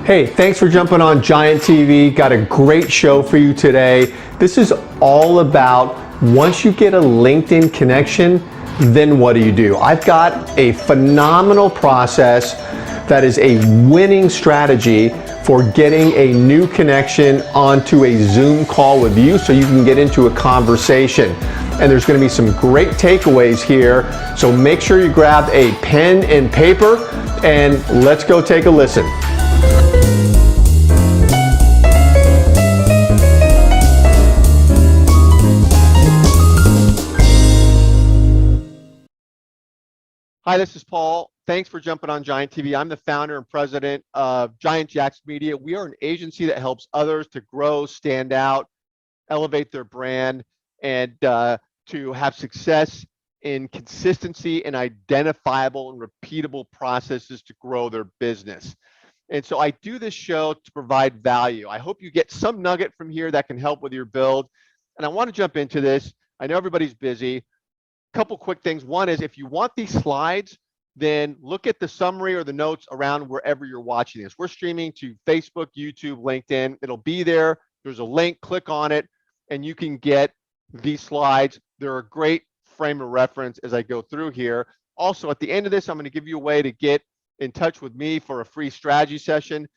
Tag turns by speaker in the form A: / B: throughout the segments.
A: Hey, thanks for jumping on Giant TV. Got a great show for you today. This is all about once you get a LinkedIn connection, then what do? I've got a phenomenal process that is a winning strategy for getting a new connection onto a Zoom call with you so you can get into a conversation. And there's going to be some great takeaways here. So make sure you grab a pen and paper and let's go take a listen. Hi, this is Paul. Thanks for jumping on Giant TV. I'm the founder and president of Giant Jacks Media. We are an agency that helps others to grow, stand out, elevate their brand, and to have success in consistency and identifiable and repeatable processes to grow their business. And so I do this show to provide value. I hope you get some nugget from here that can help with your build. And I want to jump into this. I know everybody's busy. Couple quick things. One is if you want these slides, then look at the summary or the notes around wherever you're watching this. We're streaming to Facebook, YouTube, LinkedIn. It'll be there. There's a link, click on it, and you can get these slides. They're a great frame of reference as I go through here. Also, at the end of this, I'm going to give you a way to get in touch with me for a free strategy session.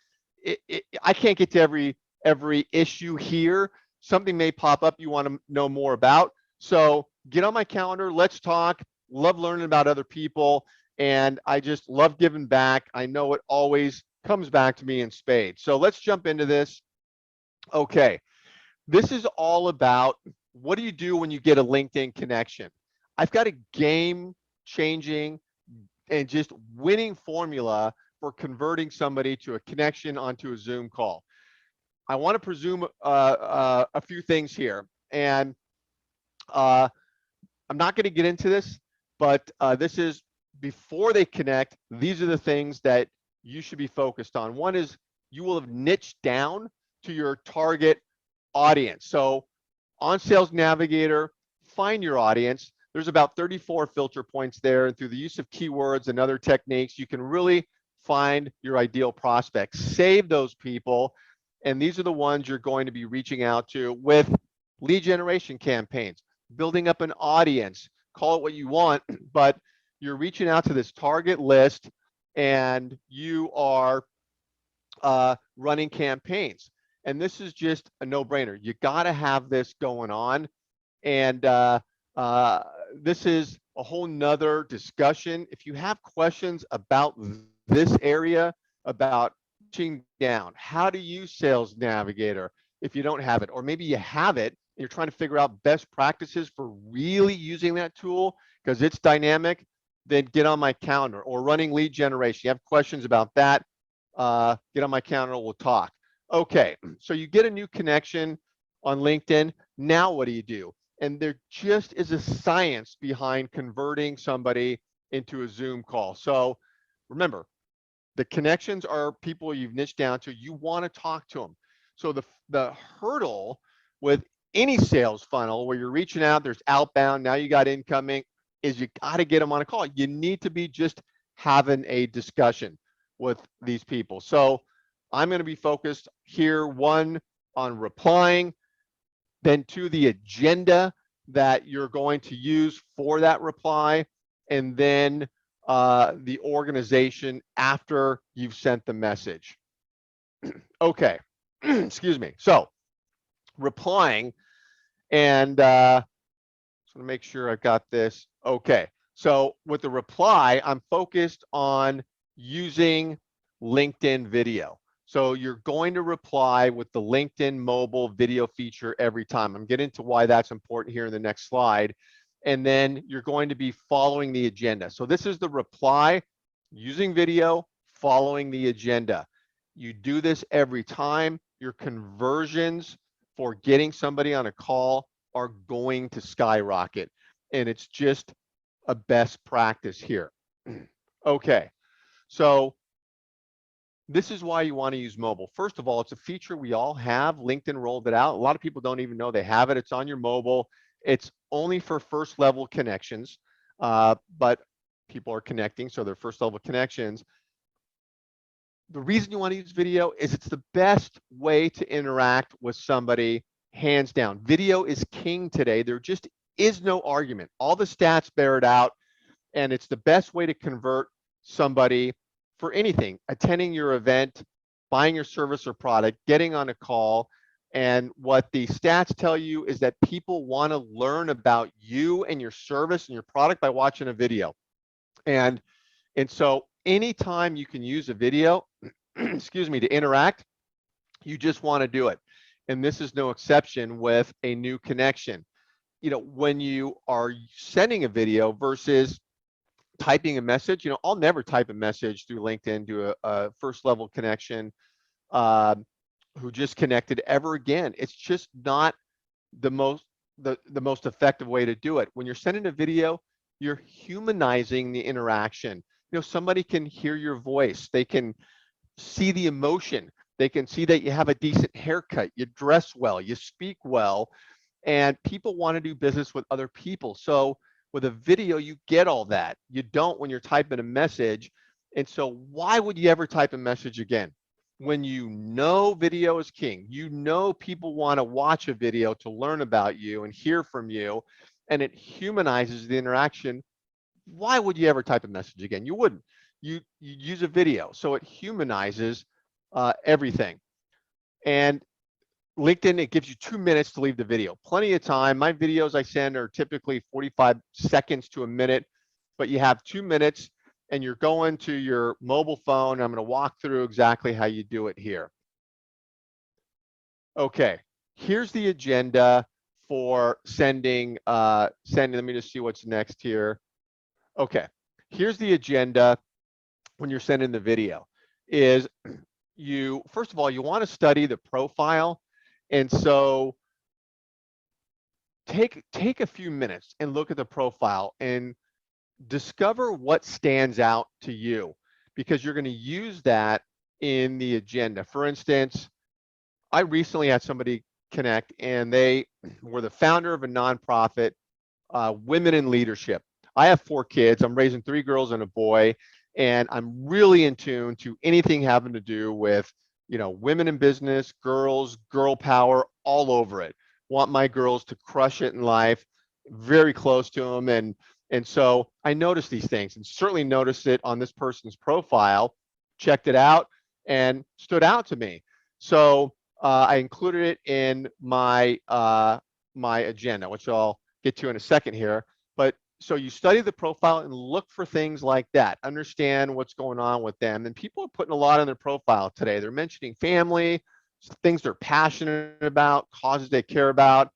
A: I can't get to every issue here. Something may pop up you want to know more about. So get on my calendar, let's talk. Love learning about other people, and I just love giving back. I know it always comes back to me in spades. So let's jump into this. Okay, this is all about what do you do when you get a LinkedIn connection. I've got a game-changing and just winning formula for converting somebody to a connection onto a Zoom call. I want to presume a few things here, and I'm not going to get into this, but this is before they connect. These are the things that you should be focused on. One is you will have niched down to your target audience. So on Sales Navigator, find your audience. There's about 34 filter points there, and through the use of keywords and other techniques, you can really find your ideal prospects. Save those people, and these are the ones you're going to be reaching out to with lead generation campaigns, building up an audience, call it what you want, but you're reaching out to this target list and you are running campaigns. And this is just a no-brainer. You got to have this going on. And this is a whole nother discussion. If you have questions about this area, about reaching down, how to use Sales Navigator if you don't have it, or maybe you have it, you're trying to figure out best practices for really using that tool because it's dynamic, then get on my calendar. Or running lead generation. You have questions about that, get on my calendar, we'll talk. Okay, so you get a new connection on LinkedIn. Now what do? And there just is a science behind converting somebody into a Zoom call. So remember, the connections are people you've niched down to. You want to talk to them. So the hurdle with any sales funnel where you're reaching out, there's outbound, now you got incoming, is you got to get them on a call. You need to be just having a discussion with these people. So I'm going to be focused here, one, on replying, then two, the agenda that you're going to use for that reply, and then the organization after you've sent the message. Okay, excuse me. So replying, and just want to make sure I've got this. Okay, so with the reply, I'm focused on using LinkedIn video. So you're going to reply with the LinkedIn mobile video feature every time. I'm getting to why that's important here in the next slide. And then you're going to be following the agenda. So this is the reply using video, following the agenda. You do this every time. Your conversions for getting somebody on a call are going to skyrocket. And it's just a best practice here. Okay, so this is why you want to use mobile. First of all, it's a feature we all have. LinkedIn rolled it out. A lot of people don't even know they have it. It's on your mobile. It's only for first level connections, but people are connecting, so they're first level connections. The reason you want to use video is it's the best way to interact with somebody, hands down. Video is king today. There just is no argument. All the stats bear it out, and it's the best way to convert somebody for anything, attending your event, buying your service or product, getting on a call. And what the stats tell you is that people want to learn about you and your service and your product by watching a video. And so anytime you can use a video, excuse me, to interact, you just want to do it. And this is no exception with a new connection. When you are sending a video versus typing a message, I'll never type a message through LinkedIn to a first level connection uh, who just connected ever again. It's just not the most effective way to do it. When you're sending a video, you're humanizing the interaction. Somebody can hear your voice. They can see the emotion. They can see that you have a decent haircut, you dress well, you speak well, and people want to do business with other people. So with a video, you get all that. You don't when you're typing a message. And so why would you ever type a message again? When video is king, people want to watch a video to learn about you and hear from you, and it humanizes the interaction. Why would you ever type a message again? You wouldn't. You use a video, so it humanizes everything. And LinkedIn, it gives you 2 minutes to leave the video. Plenty of time. My videos I send are typically 45 seconds to a minute, but you have 2 minutes and you're going to your mobile phone. I'm going to walk through exactly how you do it here. Okay, here's the agenda for sending. Let me just see what's next here. Okay, here's the agenda when you're sending the video. Is first of all, you want to study the profile. And so take a few minutes and look at the profile and discover what stands out to you, because you're going to use that in the agenda. For instance, I recently had somebody connect, and they were the founder of a nonprofit, Women in Leadership. I have 4 kids. I'm raising 3 girls and a boy, and I'm really in tune to anything having to do with women in business, girls, girl power, all over it. Want my girls to crush it in life, very close to them. And so I noticed these things, and certainly noticed it on this person's profile, checked it out, and stood out to me. So I included it in my my agenda, which I'll get to in a second here. But so you study the profile and look for things like that. Understand what's going on with them. And people are putting a lot on their profile today. They're mentioning family, things they're passionate about, causes they care about.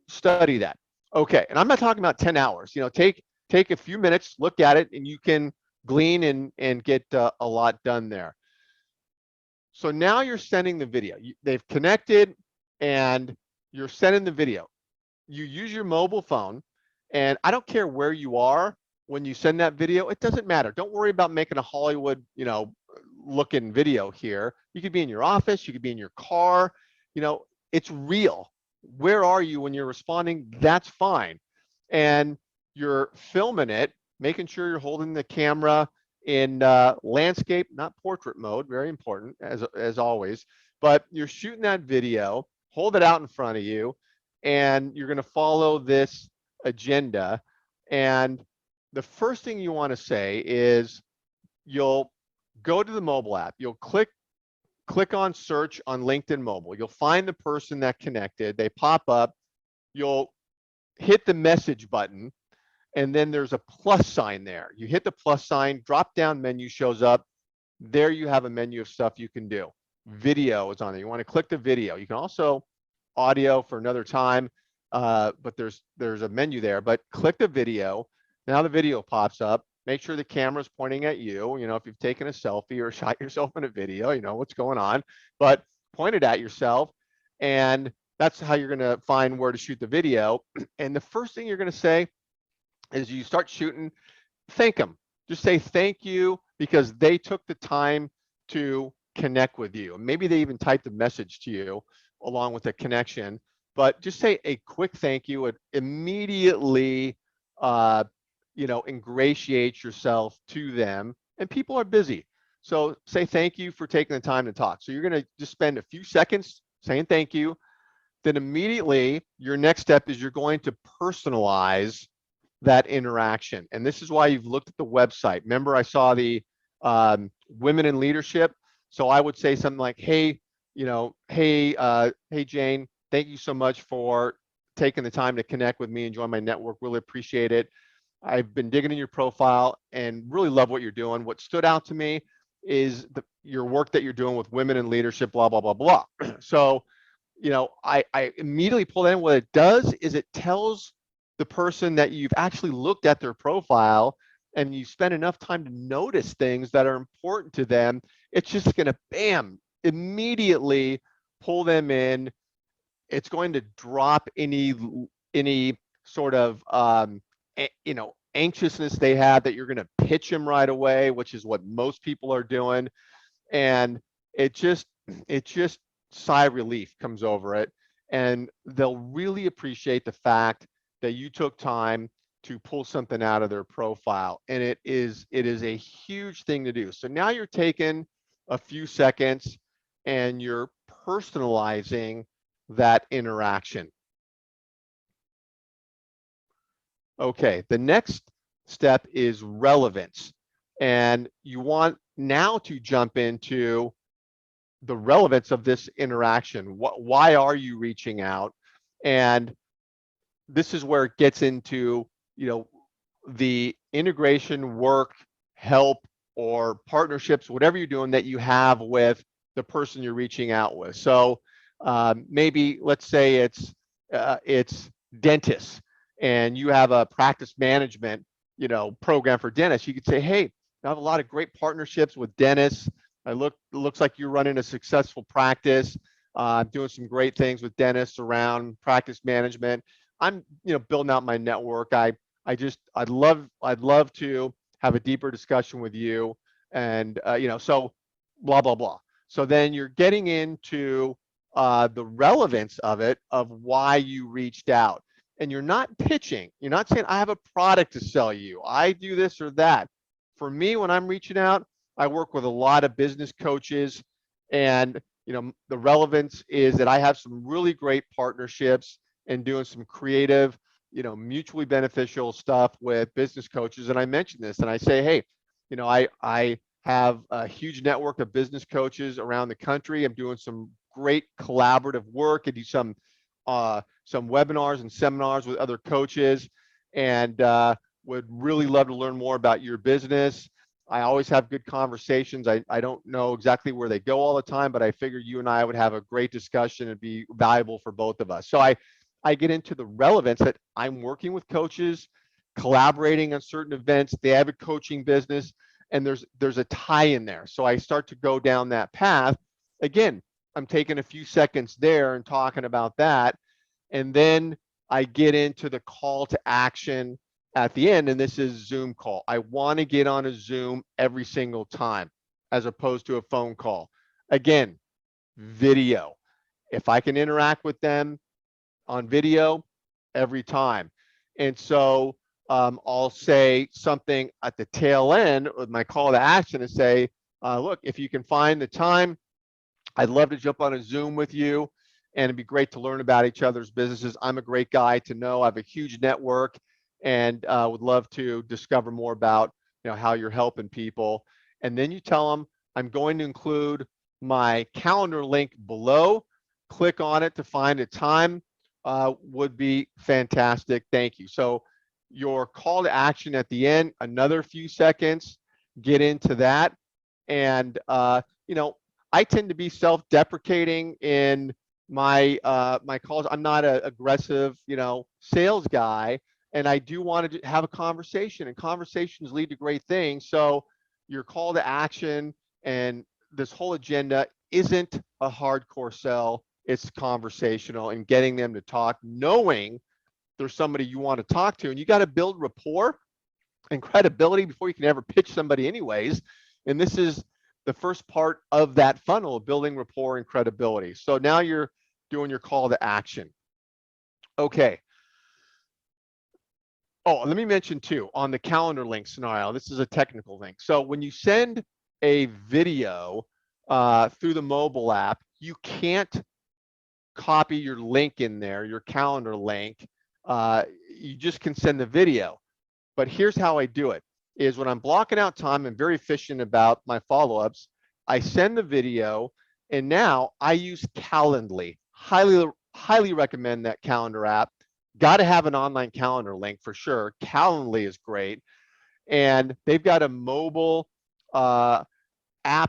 A: Study that. Okay, and I'm not talking about 10 hours. Take a few minutes, look at it, and you can glean and get a lot done there. So now you're sending the video. They've connected, and you're sending the video. You use your mobile phone, and I don't care where you are when you send that video. It doesn't matter. Don't worry about making a Hollywood, looking video here. You could be in your office. You could be in your car. It's real. Where are you when you're responding? That's fine. And you're filming it, making sure you're holding the camera in landscape, not portrait mode, very important as always, but you're shooting that video, hold it out in front of you, and you're going to follow this agenda. And the first thing you want to say is you'll go to the mobile app, you'll click on search on LinkedIn mobile, you'll find the person that connected, they pop up, you'll hit the message button, and then there's a plus sign there. You hit the plus sign, drop down menu shows up. There you have a menu of stuff you can do. Video is on there. You want to click the video. You can also audio for another time, but there's a menu there. But click the video. Now the video pops up. Make sure the camera's pointing at you. If you've taken a selfie or shot yourself in a video, you know what's going on. But point it at yourself, and that's how you're going to find where to shoot the video. And the first thing you're going to say is you start shooting, thank them. Just say thank you because they took the time to connect with you. Maybe they even typed a message to you along with a connection, but just say a quick thank you. It immediately, ingratiates yourself to them. And people are busy. So say thank you for taking the time to talk. So you're going to just spend a few seconds saying thank you. Then immediately your next step is you're going to personalize that interaction. And this is why you've looked at the website. Remember, I saw the women in leadership. So I would say something like, hey, hey, Jane, thank you so much for taking the time to connect with me and join my network. Really appreciate it. I've been digging in your profile and really love what you're doing. What stood out to me is your work that you're doing with women in leadership, blah, blah, blah, blah. So, I immediately pull that in. What it does is it tells the person that you've actually looked at their profile and you spend enough time to notice things that are important to them. It's just going to, bam, immediately pull them in. It's going to drop any sort of anxiousness they have that you're going to pitch them right away, which is what most people are doing. And it just sigh of relief comes over it, and they'll really appreciate the fact that you took time to pull something out of their profile. And it is a huge thing to do. So now you're taking a few seconds and you're personalizing that interaction. Okay, the next step is relevance. And you want now to jump into the relevance of this interaction. Why are you reaching out? And this is where it gets into, the integration, work, help, or partnerships, whatever you're doing that you have with the person you're reaching out with. So maybe let's say it's dentists, and you have a practice management, program for dentists. You could say, hey, I have a lot of great partnerships with dentists. It looks like you're running a successful practice, doing some great things with dentists around practice management. I'm, building out my network. I'd love to have a deeper discussion with you, and so blah blah blah. So then you're getting into the relevance of it, of why you reached out, and you're not pitching. You're not saying I have a product to sell you, I do this or that. For me, when I'm reaching out, I work with a lot of business coaches, and the relevance is that I have some really great partnerships and doing some creative, mutually beneficial stuff with business coaches. And I mention this and I say, hey, I have a huge network of business coaches around the country. I'm doing some great collaborative work. I do some webinars and seminars with other coaches, and would really love to learn more about your business. I always have good conversations. I don't know exactly where they go all the time, but I figure you and I would have a great discussion and be valuable for both of us. So I get into the relevance that I'm working with coaches, collaborating on certain events. They have a coaching business, and there's a tie in there. So I start to go down that path. Again, I'm taking a few seconds there and talking about that. And then I get into the call to action at the end, and this is Zoom call. I want to get on a Zoom every single time as opposed to a phone call. Again, video. If I can interact with them on video, every time. And so I'll say something at the tail end with my call to action and say, look, if you can find the time, I'd love to jump on a Zoom with you, and it'd be great to learn about each other's businesses. I'm a great guy to know. I have a huge network, and would love to discover more about how you're helping people. And then you tell them, I'm going to include my calendar link below. Click on it to find a time. Would be fantastic. Thank you. So your call to action at the end, another few seconds, get into that. And I tend to be self-deprecating in my calls. I'm not an aggressive, sales guy, and I do want to have a conversation, and conversations lead to great things. So your call to action and this whole agenda isn't a hardcore sell. It's conversational and getting them to talk, knowing there's somebody you want to talk to, and you got to build rapport and credibility before you can ever pitch somebody anyways. And this is the first part of that funnel, building rapport and credibility. So now you're doing your call to action. Okay. Oh, let me mention too, on the calendar link scenario, this is a technical link. So when you send a video through the mobile app, you can't copy your link in there, your calendar link. You just can send the video. But here's how I do it, is when I'm blocking out time and very efficient about my follow-ups, I send the video, and now I use Calendly. Highly recommend that calendar app. Got to have an online calendar link for sure. Calendly is great. And they've got a mobile app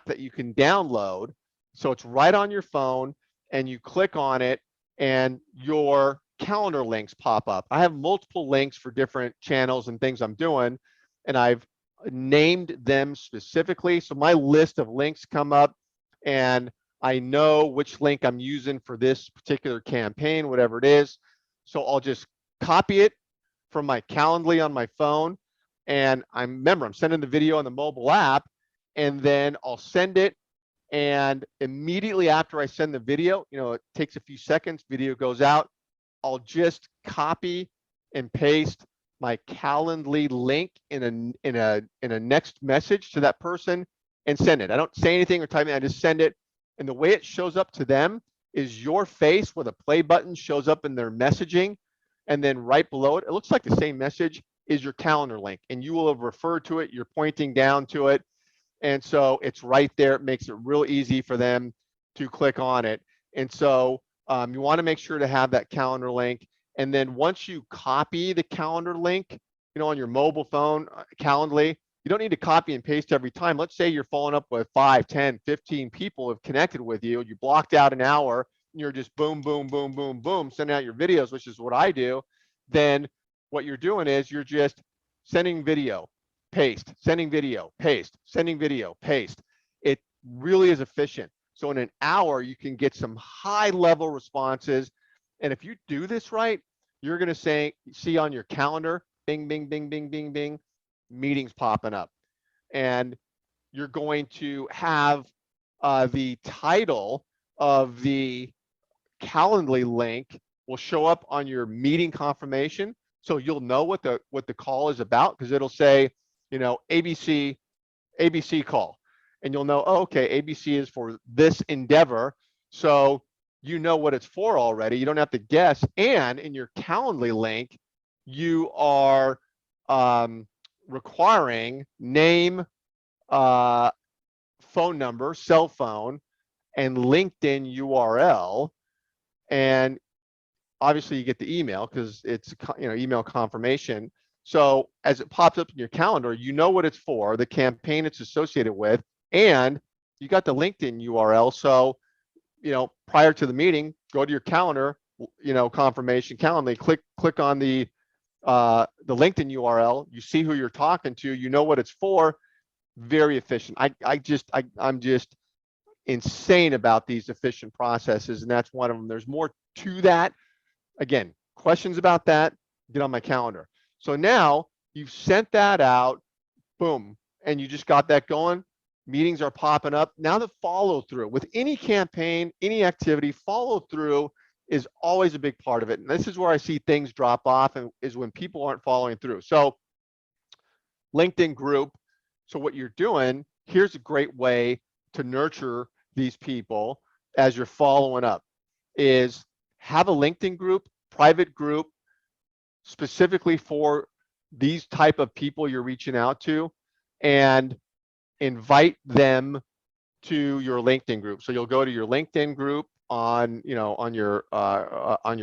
A: that you can download. So it's right on your phone, and you click on it and your calendar links pop up. I have multiple links for different channels and things I'm doing, and I've named them specifically. So my list of links come up, and I know which link I'm using for this particular campaign, whatever it is. So I'll just copy it from my Calendly on my phone, and I'm sending the video on the mobile app, and then I'll send it. And immediately after I send the video, it takes a few seconds, video goes out, I'll just copy and paste my Calendly link in a next message to that person and send it. I don't say anything or type it, I just send it. And the way it shows up to them is your face with a play button shows up in their messaging, and then right below it, it looks like the same message, is your calendar link, and you will have referred to it, you're pointing down to it. And so it's right there. It makes it real easy for them to click on it. And so you want to make sure to have that calendar link. And then once you copy the calendar link, on your mobile phone, Calendly, you don't need to copy and paste every time. Let's say you're following up with 5, 10, 15 people who have connected with you. You blocked out an hour, and you're just boom, boom, boom, boom, boom, sending out your videos, which is what I do. Then what you're doing is you're just sending video, paste, sending video, paste, sending video, paste. It really is efficient. So in an hour, you can get some high level responses. And if you do this right, you're going to see on your calendar, bing, bing, bing, bing, bing, bing, meetings popping up. And you're going to have the title of the Calendly link will show up on your meeting confirmation. So you'll know what the call is about, because it'll say, ABC call, and you'll know, oh, okay, ABC is for this endeavor. So you know what it's for already. You don't have to guess. And in your Calendly link, you are requiring name, phone number, cell phone, and LinkedIn URL. And obviously you get the email because it's email confirmation. So as it pops up in your calendar, you know what it's for, the campaign it's associated with, and you got the LinkedIn URL. So prior to the meeting, go to your calendar, confirmation, Calendly, click on the LinkedIn URL. You see who you're talking to. You know what it's for. Very efficient. I'm just insane about these efficient processes, and that's one of them. There's more to that. Again, questions about that, get on my calendar. So now you've sent that out, boom, and you just got that going. Meetings are popping up. Now the follow through with any campaign, any activity, follow through is always a big part of it. And this is where I see things drop off, and is when people aren't following through. So LinkedIn group. So what you're doing, here's a great way to nurture these people as you're following up, is have a LinkedIn group, private group, specifically for these type of people you're reaching out to, and invite them to your LinkedIn group. So you'll go to your LinkedIn group on your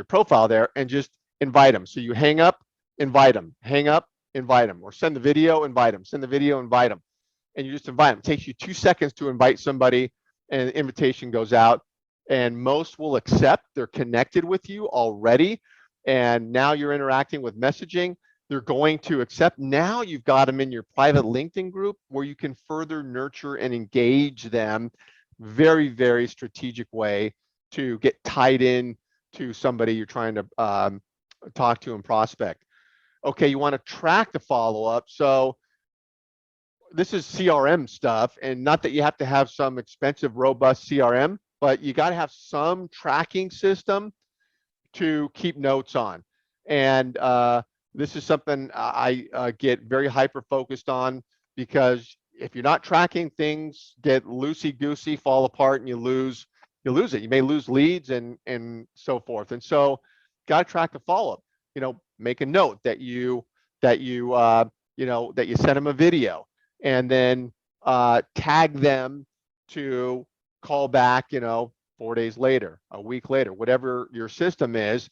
A: profile there, and just invite them. So you hang up, invite them, hang up, invite them, or send the video, invite them, send the video, invite them, and you just invite them. It takes you 2 seconds to invite somebody, and an invitation goes out, and most will accept. They're connected with you already, and now you're interacting with messaging. They're going to accept. Now you've got them in your private LinkedIn group where you can further nurture and engage them. Very, very strategic way to get tied in to somebody you're trying to talk to and prospect. Okay, you want to track the follow-up. So this is CRM stuff, and not that you have to have some expensive, robust CRM, but you got to have some tracking system to keep notes on. And this is something I get very hyper focused on, because if you're not tracking, things get loosey goosey, fall apart, and you lose it. You may lose leads and so forth. And so, got to track the follow up. Make a note that that you send them a video, and then tag them to call back. 4 days later, a week later, whatever your system is.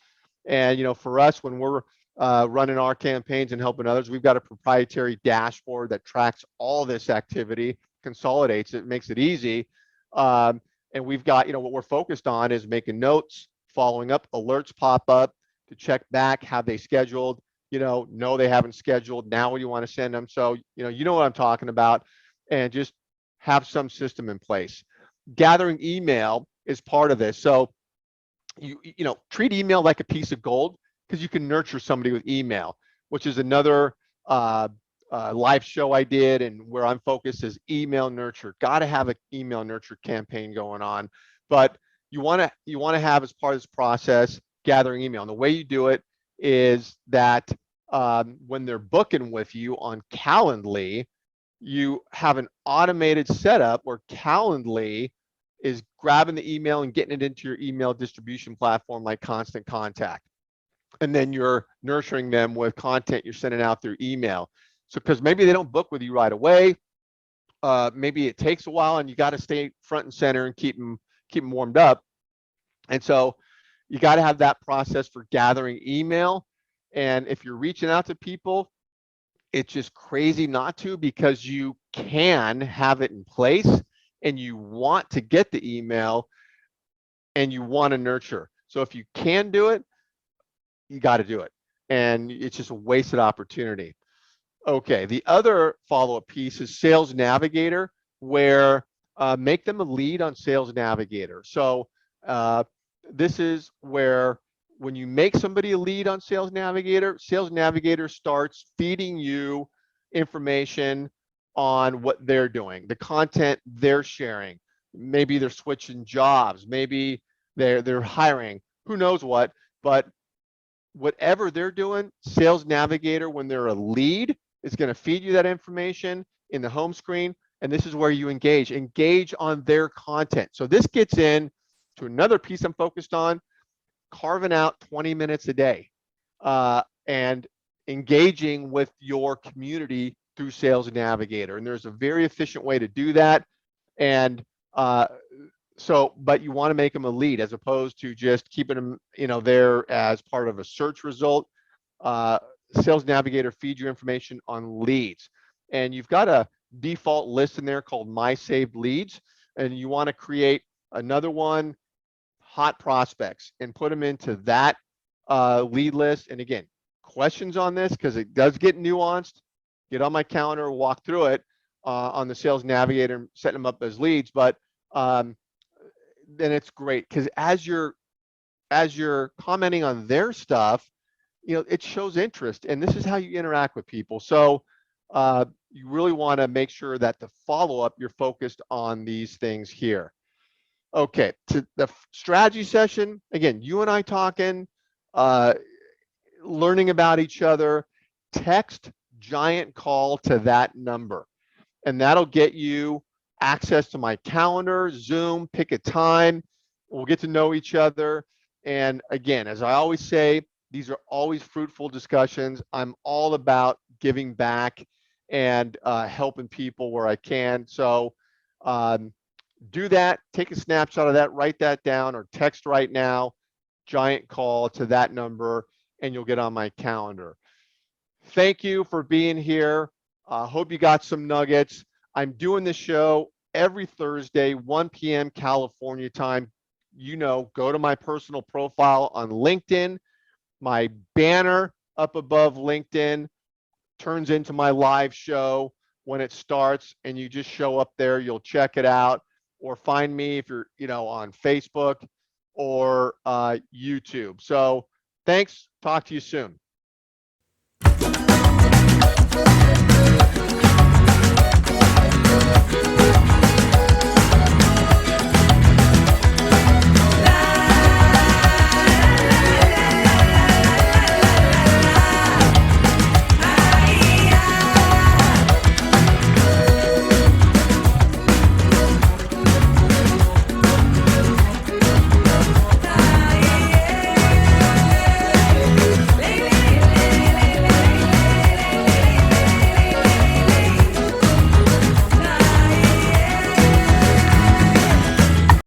A: And for us, when we're running our campaigns and helping others, we've got a proprietary dashboard that tracks all this activity, consolidates it, makes it easy. And we've got, what we're focused on is making notes, following up, alerts pop up to check back, have they scheduled, no, they haven't scheduled. Now you want to send them. So, you know what I'm talking about, and just have some system in place. Gathering email is part of this. So treat email like a piece of gold, because you can nurture somebody with email, which is another live show I did, and where I'm focused is email nurture. Got to have an email nurture campaign going on, but you want to have, as part of this process, gathering email. And the way you do it is that when they're booking with you on Calendly, you have an automated setup where Calendly is grabbing the email and getting it into your email distribution platform like Constant Contact. And then you're nurturing them with content you're sending out through email. So, because maybe they don't book with you right away, maybe it takes a while, and you got to stay front and center and keep them warmed up. And so you got to have that process for gathering email. And if you're reaching out to people, it's just crazy not to, because you can have it in place, and you want to get the email, and you want to nurture. So if you can do it, you got to do it. And it's just a wasted opportunity. Okay, the other follow-up piece is Sales Navigator, where make them a lead on Sales Navigator. So this is where, when you make somebody a lead on Sales Navigator starts feeding you information on what they're doing, the content they're sharing. Maybe they're switching jobs, maybe they're hiring, who knows what, but whatever they're doing, Sales Navigator, when they're a lead, is going to feed you that information in the home screen. And this is where you engage on their content. So this gets in to another piece I'm focused on, carving out 20 minutes a day and engaging with your community through Sales Navigator. And there's a very efficient way to do that. And but you want to make them a lead, as opposed to just keeping them, there as part of a search result. Sales Navigator feeds you information on leads, and you've got a default list in there called My Saved Leads, and you want to create another one, Hot Prospects, and put them into that lead list. And again, questions on this, because it does get nuanced, get on my calendar, walk through it on the Sales Navigator, setting them up as leads. But then it's great, because as you're commenting on their stuff, it shows interest, and this is how you interact with people. So you really want to make sure that the follow-up, you're focused on these things here. Okay, to the strategy session, again, you and I talking, learning about each other. Text GIANTCALL to that number, and that'll get you access to my calendar, Zoom, pick a time. We'll get to know each other. And again, as I always say, these are always fruitful discussions. I'm all about giving back and helping people where I can. So do that, take a snapshot of that, write that down, or text right now, GIANTCALL to that number, and you'll get on my calendar. Thank you for being here. Hope you got some nuggets. I'm doing this show every Thursday, 1 p.m. California time. Go to my personal profile on LinkedIn. My banner up above LinkedIn turns into my live show when it starts, and you just show up there. You'll check it out, or find me if you're, on Facebook or YouTube. So thanks. Talk to you soon.